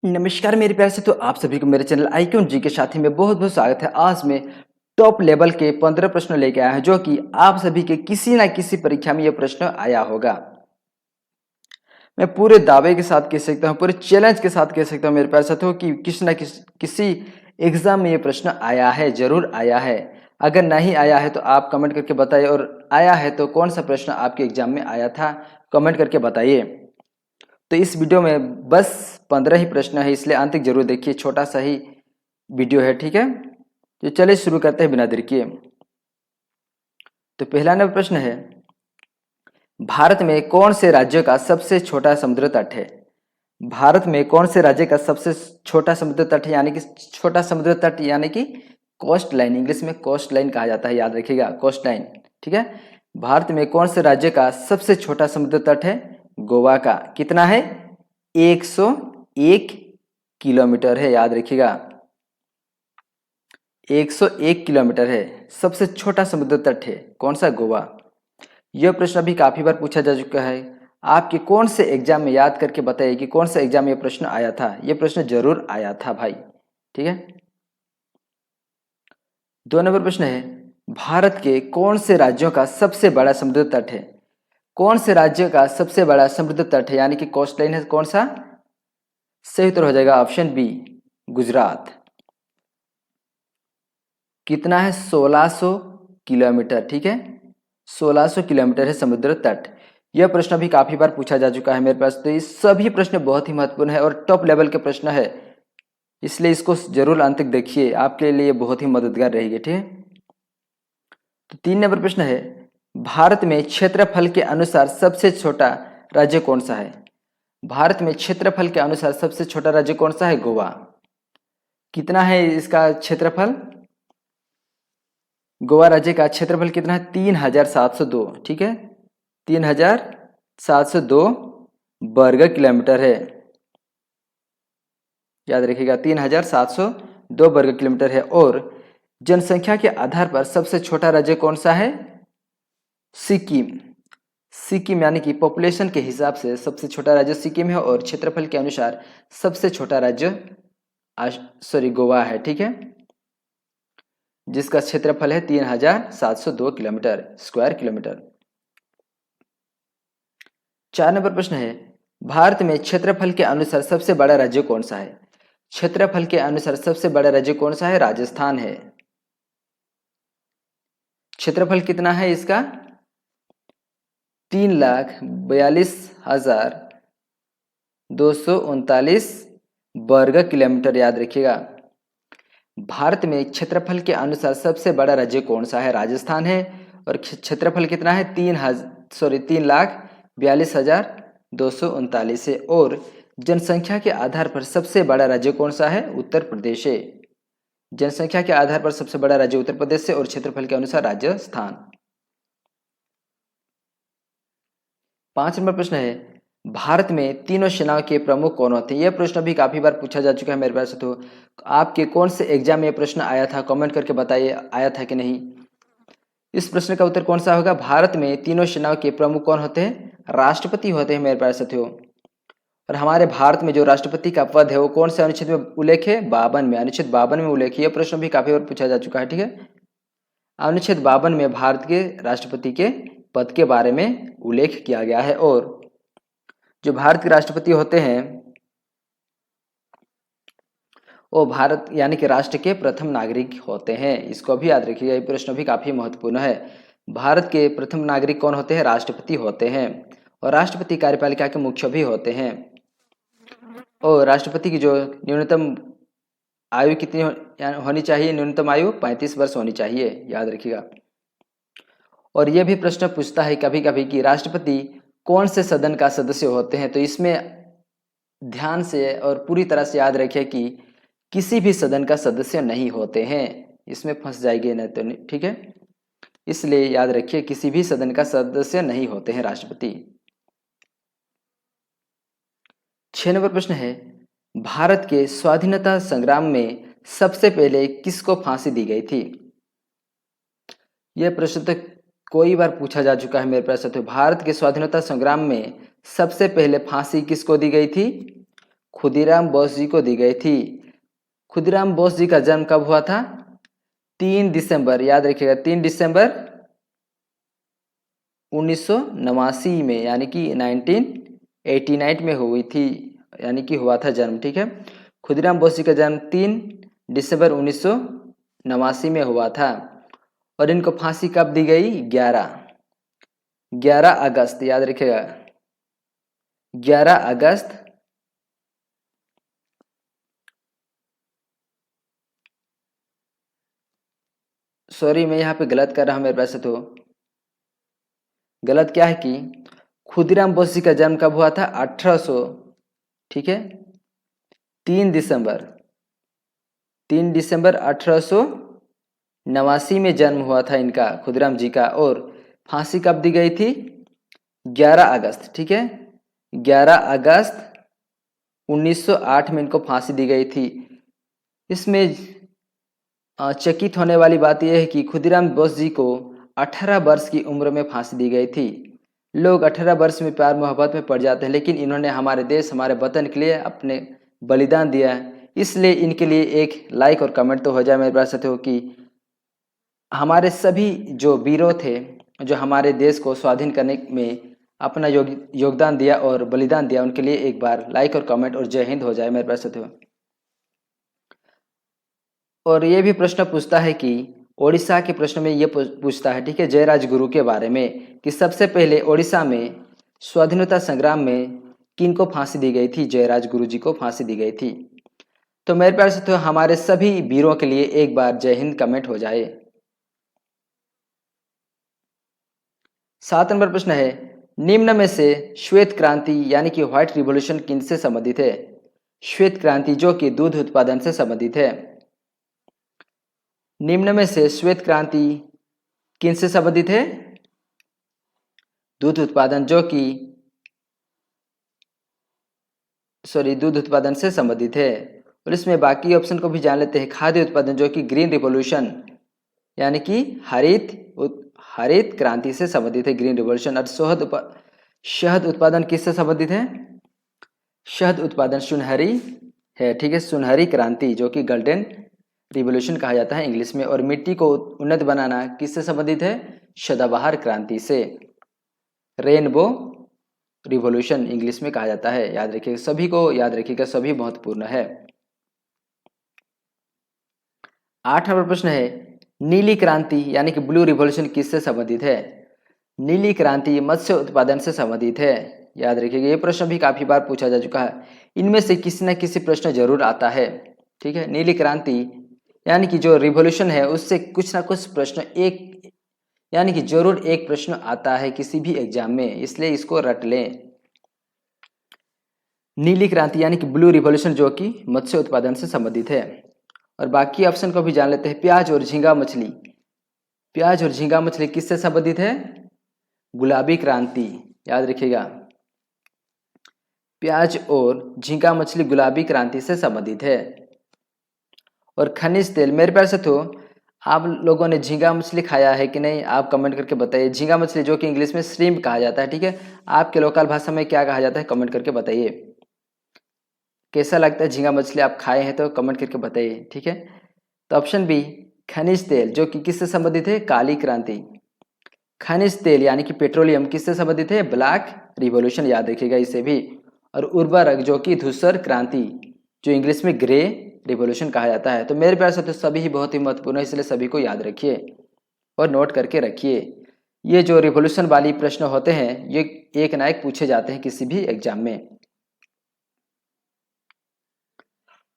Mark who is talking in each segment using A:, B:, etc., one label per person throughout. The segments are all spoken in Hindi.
A: नमस्कार मेरे प्यारे से तो आप सभी को मेरे चैनल आईक्यून जी के साथी में बहुत बहुत स्वागत है। आज मैं टॉप लेवल के 15 प्रश्न लेके आया हूं जो कि आप सभी के किसी ना किसी परीक्षा में यह प्रश्न आया होगा। मैं पूरे दावे के साथ कह सकता हूं, पूरे चैलेंज के साथ कह सकता हूं मेरे प्यारे साथियों कि किसी ना किसी एग्जाम में यह प्रश्न आया है, जरूर आया है। अगर नहीं आया है तो आप कमेंट करके बताइए, और आया है तो कौन सा प्रश्न आपके एग्जाम में आया था कमेंट करके बताइए। तो इस वीडियो में बस 15 ही प्रश्न है, इसलिए अंत तक जरूर देखिए, छोटा सा ही वीडियो है, ठीक है। तो चलिए शुरू करते हैं बिना देर किए। तो पहला नंबर प्रश्न है, भारत में कौन से राज्य का सबसे छोटा समुद्र तट है? भारत में कौन से राज्य का सबसे छोटा समुद्र तट है, यानी कि छोटा समुद्र तट यानी कि कोस्ट लाइन, इंग्लिश में कोस्ट लाइन कहा जाता है, याद रखिएगा, कोस्ट लाइन, ठीक है। भारत में कौन से राज्य का सबसे छोटा समुद्र तट है? गोवा का। कितना है? 101 किलोमीटर है, याद रखिएगा, 101 किलोमीटर है, सबसे छोटा समुद्र तट है। कौन सा? गोवा। यह प्रश्न अभी काफी बार पूछा जा चुका है। आपके कौन से एग्जाम में, याद करके बताइए कि कौन से एग्जाम में यह प्रश्न आया था। यह प्रश्न जरूर आया था भाई, ठीक है। 2 नंबर प्रश्न है, भारत के कौन से राज्यों का सबसे बड़ा समुद्र तट है? कौन से राज्य का सबसे बड़ा समुद्र तट है, यानी कि कोस्ट लाइन है, कौन सा? सही उत्तर हो जाएगा ऑप्शन बी, गुजरात। कितना है? 1600 किलोमीटर, ठीक है, 1600 किलोमीटर है समुद्र तट। यह प्रश्न भी काफी बार पूछा जा चुका है मेरे पास, तो ये सभी प्रश्न बहुत ही महत्वपूर्ण है और टॉप लेवल के प्रश्न है, इसलिए इसको जरूर अंत तक देखिए, आपके लिए बहुत ही मददगार रहेगी, ठीक है। तो 3 नंबर प्रश्न है, भारत में क्षेत्रफल के अनुसार सबसे छोटा राज्य कौन सा है? भारत में क्षेत्रफल के अनुसार सबसे छोटा राज्य कौन सा है? गोवा। कितना है इसका क्षेत्रफल? गोवा राज्य का क्षेत्रफल कितना है? 3702, ठीक है, 3702 वर्ग किलोमीटर है, याद रखिएगा, 3702 वर्ग किलोमीटर है। और जनसंख्या के आधार पर सबसे छोटा राज्य कौन सा है? सिक्किम। सिक्किम यानी कि पॉपुलेशन के हिसाब से सबसे छोटा राज्य सिक्किम है, और क्षेत्रफल के अनुसार सबसे छोटा राज्य गोवा है, ठीक है, जिसका क्षेत्रफल है 3702 किलोमीटर, स्क्वायर किलोमीटर। 4 नंबर प्रश्न है, भारत में क्षेत्रफल के अनुसार सबसे बड़ा राज्य कौन सा है? क्षेत्रफल के अनुसार सबसे बड़ा राज्य कौन सा है? राजस्थान है। क्षेत्रफल कितना है इसका? 3,42,239 वर्ग किलोमीटर, याद रखिएगा। भारत में क्षेत्रफल के अनुसार सबसे बड़ा राज्य कौन सा है? राजस्थान है। और क्षेत्रफल कितना है? 3,42,239 है। और जनसंख्या के आधार पर सबसे बड़ा राज्य कौन सा है? उत्तर प्रदेश है। जनसंख्या के आधार पर सबसे बड़ा राज्य उत्तर प्रदेश से, और क्षेत्रफल के अनुसार राजस्थान। 5 नंबर प्रश्न है, भारत में तीनों सेनाओं के प्रमुख कौन होते हैं? यह प्रश्न भी काफी बार पूछा जा चुका है मेरे पास, तो आपके कौन से एग्जाम में यह प्रश्न आया था कमेंट करके बताइए, आया था कि नहीं। इस प्रश्न का उत्तर कौन सा होगा? भारत में तीनों सेनाओं के प्रमुख कौन होते हैं? राष्ट्रपति होते हैं मेरे प्यारे साथियों। और हमारे भारत में जो राष्ट्रपति का पद है वो कौन से अनुच्छेद में उल्लेख है? 52 में, अनुच्छेद 52 में उल्लेख है। यह प्रश्न भी काफी बार पूछा जा चुका है, ठीक है। अनुच्छेद 52 में भारत के राष्ट्रपति के पद के बारे में उल्लेख किया गया है। और जो भारत के राष्ट्रपति होते हैं वो भारत यानी कि राष्ट्र के प्रथम नागरिक होते हैं, इसको भी याद रखिएगा, ये प्रश्न भी काफी महत्वपूर्ण है। भारत के प्रथम नागरिक कौन होते हैं? राष्ट्रपति होते हैं। और राष्ट्रपति कार्यपालिका के मुख्य भी होते हैं। और राष्ट्रपति की जो न्यूनतम आयु कितनी होनी चाहिए? न्यूनतम आयु 35 वर्ष होनी चाहिए, याद रखिएगा। और यह भी प्रश्न पूछता है कभी कभी कि राष्ट्रपति कौन से सदन का सदस्य होते हैं, तो इसमें ध्यान से और पूरी तरह से याद रखिए कि किसी भी सदन का सदस्य नहीं होते हैं, इसमें फंस जाएंगे नहीं तो, ठीक है, इसलिए याद रखिए किसी भी सदन का सदस्य नहीं होते हैं राष्ट्रपति। 6 नंबर प्रश्न है, भारत के स्वाधीनता संग्राम में सबसे पहले किसको फांसी दी गई थी? यह प्रश्न तो कई बार पूछा जा चुका है मेरे पास। भारत के स्वाधीनता संग्राम में सबसे पहले फांसी किसको दी गई थी? खुदीराम बोस जी को दी गई थी। खुदीराम बोस जी का जन्म कब हुआ था? 3 दिसंबर, याद रखिएगा 3 दिसंबर 1989 में, यानी कि 1989 में हुई थी, यानी कि हुआ था जन्म। ठीक है, खुदीराम बोस जी का जन्म 3 दिसंबर 1989 में हुआ था। और इनको फांसी कब दी गई? 11 अगस्त, याद रखिएगा 11 अगस्त सॉरी मैं यहाँ पे गलत कर रहा हूँ, मेरे पास से तो गलत क्या है कि खुदीराम बोस जी का जन्म कब हुआ था? 1800, ठीक है, 3 दिसंबर 1889 में जन्म हुआ था इनका, खुदीराम जी का। और फांसी कब दी गई थी? 11 अगस्त, ठीक है, 11 अगस्त 1908 में इनको फांसी दी गई थी। इसमें चकित होने वाली बात यह है कि खुदीराम बोस जी को 18 वर्ष की उम्र में फांसी दी गई थी। लोग 18 वर्ष में प्यार मोहब्बत में पड़ जाते हैं, लेकिन इन्होंने हमारे देश, हमारे वतन के लिए अपने बलिदान दिया है, इसलिए इनके लिए एक लाइक और कमेंट तो हो जाए मेरे पास साथियों कि हमारे सभी जो वीरों थे, जो हमारे देश को स्वाधीन करने में अपना योगदान दिया और बलिदान दिया, उनके लिए एक बार लाइक और कमेंट और जय हिंद हो जाए मेरे पास साथियों। और ये भी प्रश्न पूछता है कि ओडिशा के प्रश्न में ये पूछता है, ठीक है, जयराज गुरु के बारे में कि सबसे पहले ओडिशा में स्वाधीनता संग्राम में किनको फांसी दी गई थी? जयराज गुरु जी को फांसी दी गई थी। तो मेरे प्यारे साथियों, हमारे सभी वीरों के लिए एक बार जय हिंद कमेंट हो जाए। 7 नंबर प्रश्न है, निम्न में से श्वेत क्रांति यानी कि व्हाइट रिवॉल्यूशन किनसे संबंधित है? श्वेत क्रांति जो कि दूध उत्पादन से संबंधित है। निम्न में से श्वेत क्रांति किनसे संबंधित है? दूध उत्पादन जो कि दूध उत्पादन से संबंधित है। और इसमें बाकी ऑप्शन को भी जान लेते हैं। खाद्य उत्पादन जो कि ग्रीन रिवॉल्यूशन यानी कि हरित क्रांति से संबंधित है, ग्रीन रिवॉल्यूशन। और शहद उत्पादन किससे संबंधित है? शहद उत्पादन सुनहरी है, ठीक है, सुनहरी क्रांति जो कि गोल्डन रिवॉल्यूशन कहा जाता है इंग्लिश में। और मिट्टी को उन्नत बनाना किससे संबंधित है? सदाबहार क्रांति से, रेनबो रिवॉल्यूशन इंग्लिश में कहा जाता है। याद रखिएगा, सभी को याद रखिएगा, सभी महत्वपूर्ण है। 8 नंबर प्रश्न है, नीली क्रांति यानी कि ब्लू रिवॉल्यूशन किससे संबंधित है? नीली क्रांति मत्स्य उत्पादन से संबंधित है। याद रखिएगा, ये प्रश्न भी काफी बार पूछा जा चुका है, इनमें से किसी न किसी प्रश्न जरूर आता है। ठीक है, नीली क्रांति यानी कि जो रिवॉल्यूशन है उससे कुछ ना कुछ प्रश्न यानी कि जरूर एक प्रश्न आता है किसी भी एग्जाम में, इसलिए इसको रट लें। नीली क्रांति यानी कि ब्लू रिवॉल्यूशन जो कि मत्स्य उत्पादन से संबंधित है। और बाकी ऑप्शन को भी जान लेते हैं। प्याज और झींगा मछली, प्याज और झींगा मछली किससे संबंधित है? गुलाबी क्रांति, याद रखिएगा, प्याज और झींगा मछली गुलाबी क्रांति से संबंधित है। और खनिज तेल, मेरे प्यारे साथियों, आप लोगों ने झींगा मछली खाया है कि नहीं? आप कमेंट करके बताइए। झींगा मछली जो कि इंग्लिश में श्रिम्प कहा जाता है, ठीक है, आपके लोकल भाषा में क्या कहा जाता है? कमेंट करके बताइए। कैसा लगता है झींगा मछली? आप खाए हैं तो कमेंट करके बताइए, ठीक है। तो ऑप्शन बी खनिज तेल जो कि किससे संबंधित है? काली क्रांति। खनिज तेल यानी कि पेट्रोलियम किससे संबंधित है? ब्लैक रिवॉल्यूशन, याद रखिएगा इसे भी। और उर्वरक जो कि धूसर क्रांति जो इंग्लिश में ग्रे रिवॉल्यूशन कहा जाता है। तो मेरे प्यारे साथियों, सभी ही बहुत ही महत्वपूर्ण है, इसलिए सभी को याद रखिए और नोट करके रखिए। ये जो रिवॉल्यूशन वाली प्रश्न होते हैं ये एक ना एक पूछे जाते हैं किसी भी एग्जाम में।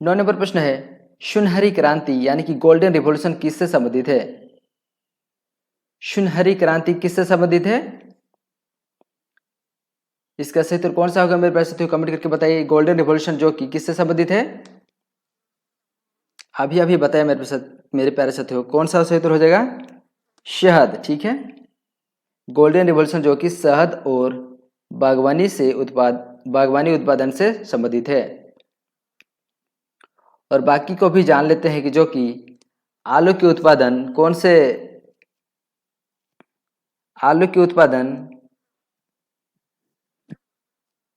A: 9 नंबर प्रश्न है, सुनहरी क्रांति यानी कि गोल्डन रिवॉल्यूशन किससे संबंधित है? सुनहरी क्रांति किससे संबंधित है? इसका सही उत्तर कौन सा होगा मेरे प्यारे साथियों? कमेंट करके बताइए। गोल्डन रिवॉल्यूशन जो कि किससे संबंधित है? अभी अभी बताया मेरे प्यारे साथियों, कौन सा सही उत्तर हो जाएगा? शहद, ठीक है, गोल्डन रिवॉल्यूशन जो कि शहद और बागवानी उत्पादन से संबंधित है। और बाकी को भी जान लेते हैं कि जो कि आलू के उत्पादन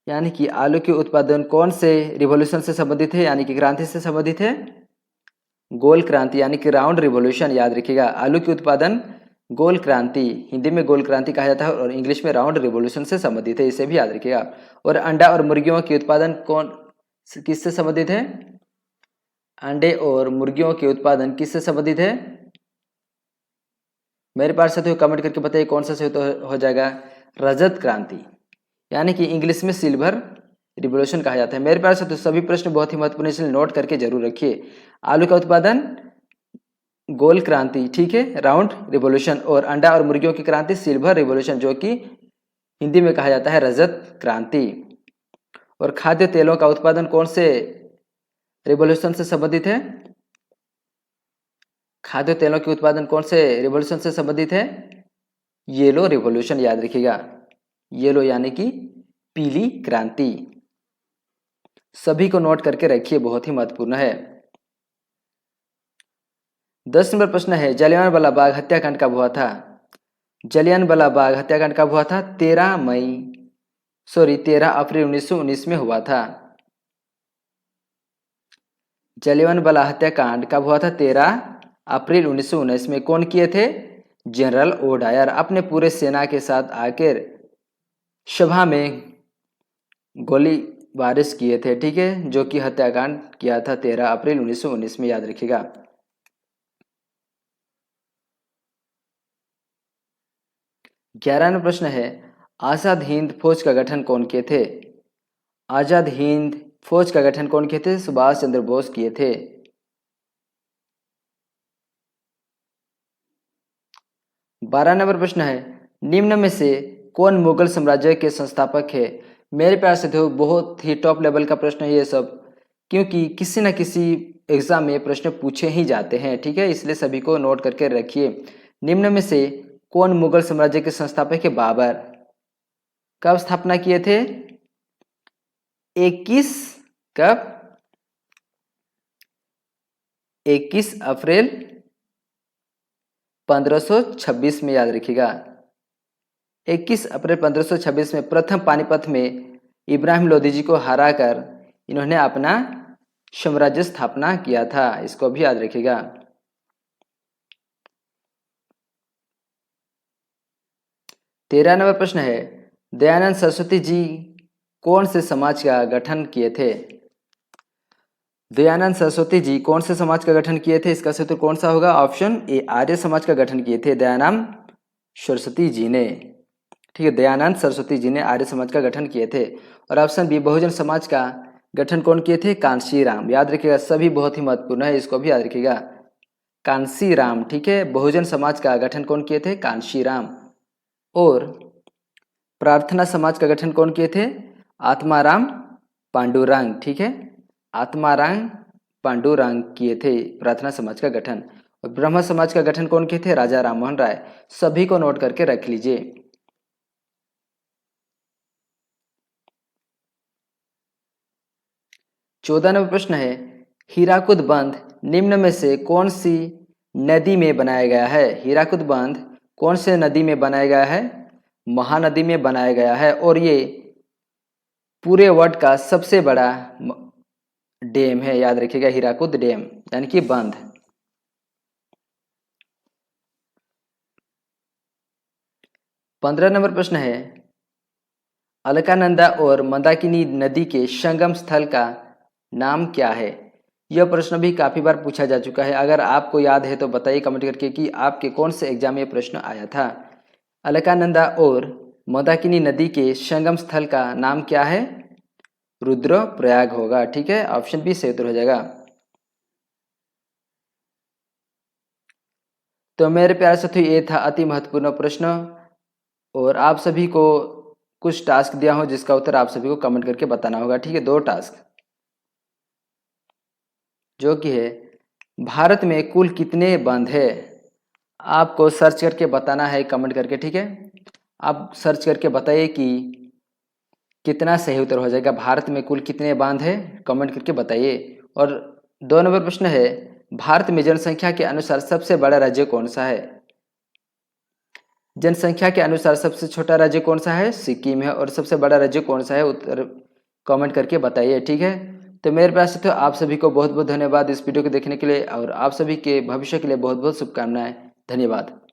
A: यानी कि आलू के उत्पादन कौन से रिवॉल्यूशन से संबंधित है, यानी कि क्रांति से संबंधित है? गोल क्रांति यानी कि राउंड रिवॉल्यूशन, याद रखिएगा। आलू के उत्पादन गोल क्रांति, हिंदी में गोल क्रांति कहा जाता है और इंग्लिश में राउंड रिवॉल्यूशन से संबंधित है, इसे भी याद रखिएगा। और अंडा और मुर्गियों के उत्पादन कौन किससे संबंधित है? अंडे और मुर्गियों के उत्पादन किससे संबंधित है? मेरे पास साथियों कमेंट करके बताइए कौन सा सही हो जाएगा? रजत क्रांति, यानी कि इंग्लिश में सिल्वर रिवॉल्यूशन कहा जाता है। मेरे पास साथियों सभी प्रश्न बहुत ही महत्वपूर्ण, इसलिए नोट करके जरूर रखिए। आलू का उत्पादन गोल क्रांति, ठीक है, राउंड रिवॉल्यूशन, और अंडा और मुर्गियों की क्रांति सिल्वर रिवॉल्यूशन, जो कि हिंदी में कहा जाता है रजत क्रांति। और खाद्य तेलों का उत्पादन कौन से रिवॉल्यूशन से संबंधित है? खाद्य तेलों के उत्पादन कौन से रिवॉल्यूशन से संबंधित है? येलो रिवॉल्यूशन, याद रखिएगा। येलो यानी कि पीली क्रांति। सभी को नोट करके रखिए, बहुत ही महत्वपूर्ण है। 10 नंबर प्रश्न है, जलियांवाला बाग हत्याकांड कब हुआ था? जलियांवाला बाग हत्याकांड कब हुआ था? 13 अप्रैल 1919 में हुआ था। जलियांवाला हत्याकांड कब हुआ था? 13 अप्रैल 1919 में। कौन किए थे? जनरल ओ डायर अपने पूरे सेना के साथ आकर सभा में गोली बारिश किए थे, ठीक है, जो कि हत्याकांड किया था 13 अप्रैल 1919 में, याद रखिएगा। 11 नंबर प्रश्न है, आजाद हिंद फौज का गठन कौन किए थे? आजाद हिंद फौज का गठन कौन किए थे? सुभाष चंद्र बोस किए थे। 12 नंबर प्रश्न है, निम्न में से कौन मुगल साम्राज्य के संस्थापक है? मेरे प्यार से देखो, बहुत ही टॉप लेवल का प्रश्न है ये सब, क्योंकि किसी न किसी एग्जाम में प्रश्न पूछे ही जाते हैं, ठीक है, इसलिए सभी को नोट करके रखिए। निम्न में से कौन मुगल साम्राज्य के संस्थापक है? बाबर। कब स्थापना किए थे? 21 कब? 21 अप्रैल 1526 में, याद रखिएगा। 21 अप्रैल 1526 में प्रथम पानीपत में इब्राहिम लोदी जी को हराकर इन्होंने अपना साम्राज्य स्थापना किया था, इसको भी याद रखिएगा। 13 नंबर प्रश्न है, दयानंद सरस्वती जी कौन से समाज का गठन किए थे? दयानंद सरस्वती जी कौन से समाज का गठन किए थे? इसका सूत्र कौन सा होगा? ऑप्शन ए, आर्य समाज का गठन किए थे दयानंद सरस्वती जी ने, ठीक है, दयानंद सरस्वती जी ने आर्य समाज का गठन किए थे। और ऑप्शन बी, बहुजन समाज का गठन कौन किए थे? कांशीराम, याद रखिएगा, सभी बहुत ही महत्वपूर्ण है, इसको भी याद रखिएगा। कांशीराम, ठीक है, बहुजन समाज का गठन कौन किए थे? कांशीराम। और प्रार्थना समाज का गठन कौन किए थे? आत्माराम पांडुरंग, ठीक है, आत्माराम पांडुरंग किए थे प्रार्थना समाज का गठन। और ब्रह्म समाज का गठन कौन किए थे? राजा राममोहन राय। सभी को नोट करके रख लीजिए। 14 नंबर प्रश्न है, हीराकुद बंध निम्न में से कौन सी नदी में बनाया गया है? हीराकुद बंध कौन से नदी में बनाया गया है? महानदी में बनाया गया है, और ये पूरे वर्ल्ड का सबसे बड़ा डैम है, याद रखिएगा, हीराकुद डैम यानी कि बंध। 15 नंबर प्रश्न है, अलकानंदा और मंदाकिनी नदी के संगम स्थल का नाम क्या है? यह प्रश्न भी काफी बार पूछा जा चुका है, अगर आपको याद है तो बताइए कमेंट करके कि आपके कौन से एग्जाम में यह प्रश्न आया था। अलकानंदा और मंदाकिनी नदी के संगम स्थल का नाम क्या है? रुद्रप्रयाग होगा, ठीक है, ऑप्शन बी सही उत्तर हो जाएगा। तो मेरे प्यारे साथियों, ये था अति महत्वपूर्ण प्रश्न, और आप सभी को कुछ टास्क दिया हो जिसका उत्तर आप सभी को कमेंट करके बताना होगा, ठीक है, 2 टास्क, जो कि है भारत में कुल कितने बंध है? आपको सर्च करके बताना है कमेंट करके, ठीक है, आप सर्च करके बताइए कि कितना सही उत्तर हो जाएगा। भारत में कुल कितने बांध है, कमेंट करके बताइए। और 2 नंबर प्रश्न है, भारत में जनसंख्या के अनुसार सबसे बड़ा राज्य कौन सा है? जनसंख्या के अनुसार सबसे छोटा राज्य कौन सा है? सिक्किम है। और सबसे बड़ा राज्य कौन सा है? उत्तर कमेंट करके बताइए, ठीक है। तो मेरे पास तो आप सभी को बहुत बहुत धन्यवाद इस वीडियो को देखने के लिए, और आप सभी के भविष्य के लिए बहुत बहुत शुभकामनाएं। धन्यवाद।